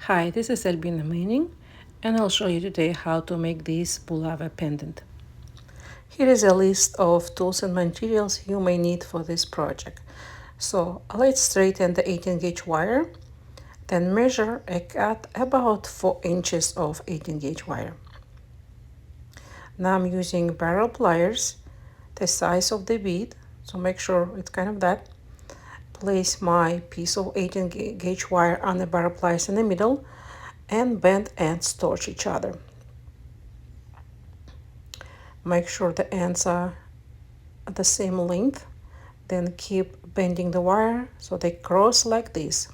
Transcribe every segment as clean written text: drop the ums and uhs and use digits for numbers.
Hi, this is Albina Meaning, and I'll show you today how to make this Bulava pendant. Here is a list of tools and materials you may need for this project. So let's straighten the 18 gauge wire, then measure a cut about 4 inches of 18 gauge wire. Now I'm using barrel pliers, the size of the bead, so make sure it's kind of that. Place my piece of 18 gauge wire on the barrel pliers in the middle and bend ends towards each other. Make sure the ends are the same length. Then keep bending the wire so they cross like this.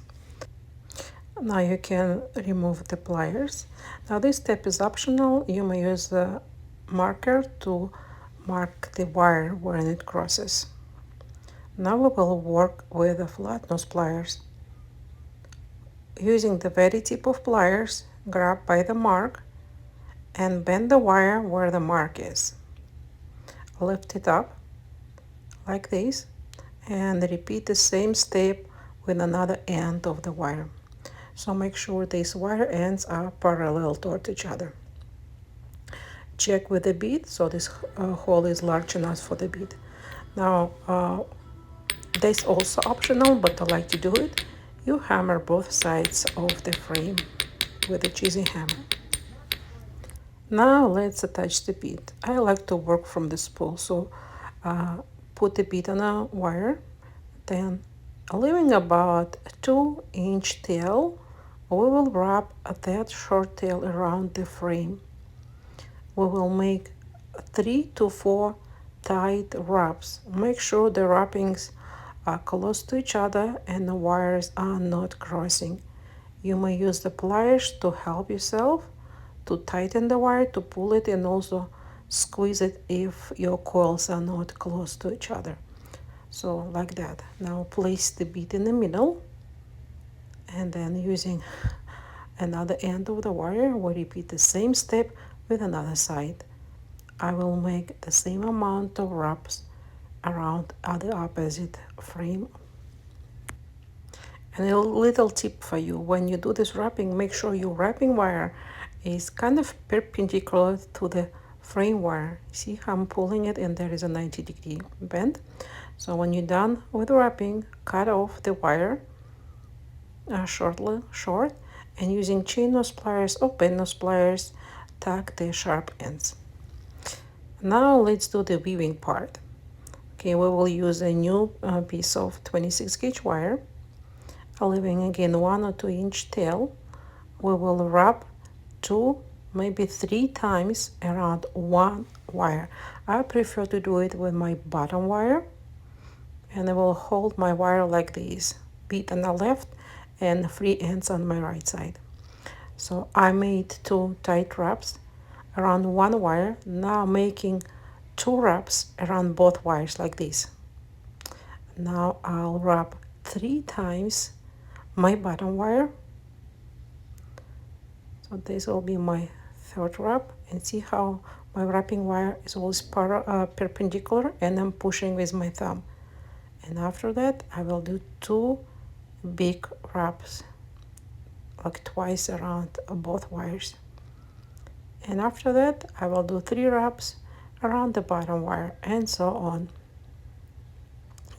Now you can remove the pliers. Now this step is optional. You may use the marker to mark the wire when it crosses. Now we will work with the flat nose pliers. Using the very tip of pliers, grab by the mark and bend the wire where the mark is. Lift it up like this and repeat the same step with another end of the wire. So make sure these wire ends are parallel toward each other. Check with the bead so this hole is large enough for the bead. Now this also optional, but I like to do it. You hammer both sides of the frame with a chisel hammer. Now let's attach the bead. I like to work from the spool, so put the bead on a wire, then leaving about 2-inch tail, we will wrap that short tail around the frame. We will make 3 to 4 tight wraps. Make sure the wrappings are close to each other and the wires are not crossing. You may use the pliers to help yourself to tighten the wire, to pull it, and also squeeze it if your coils are not close to each other. So like that. Now place the bead in the middle, and then using another end of the wire, we repeat the same step with another side. I will make the same amount of wraps around the opposite frame. And a little tip for you, when you do this wrapping, make sure your wrapping wire is kind of perpendicular to the frame wire. See how I'm pulling it and there is a 90-degree bend. So when you're done with wrapping, cut off the wire short, and using chain nose pliers or pen nose pliers, tack the sharp ends. Now let's do the weaving part. Okay, we will use a new piece of 26 gauge wire, leaving again 1 or 2 inch tail. We will wrap 2, maybe 3 times around one wire. I prefer to do it with my bottom wire, and I will hold my wire like this, bead on the left and free ends on my right side. So I made 2 tight wraps around one wire. Now making 2 wraps around both wires like this. Now I'll wrap 3 times my bottom wire. So this will be my third wrap, and see how my wrapping wire is always perpendicular and I'm pushing with my thumb. And after that I will do 2 big wraps, like twice around both wires. And after that I will do 3 wraps around the bottom wire, and so on.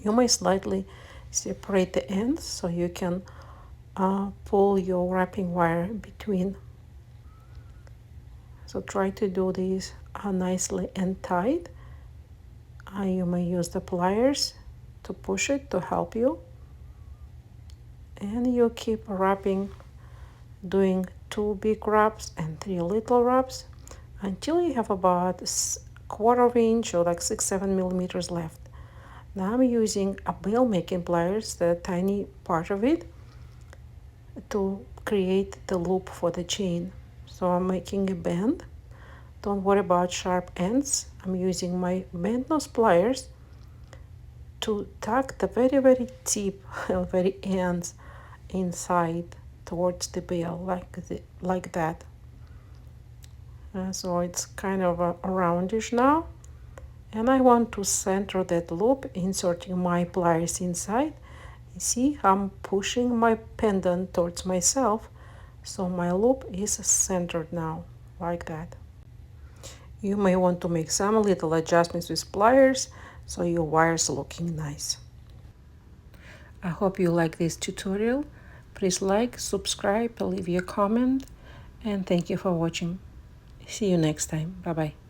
You may slightly separate the ends so you can pull your wrapping wire between. So try to do this nicely and tight. You may use the pliers to push it to help you. And you keep wrapping, doing 2 big wraps and 3 little wraps until you have about 1/4 inch or like 6-7 millimeters left. Now I'm using a bail making pliers, the tiny part of it, to create the loop for the chain. So I'm making a bend. Don't worry about sharp ends. I'm using my bent nose pliers to tuck the very tip, very ends inside towards the bail, like that. So it's kind of a roundish now, and I want to center that loop, inserting my pliers inside. You see, I'm pushing my pendant towards myself So my loop is centered now, like that. You may want to make some little adjustments with pliers so your wire's looking nice. I hope you like this tutorial. Please like, subscribe, leave your comment, and thank you for watching. See you next time. Bye bye.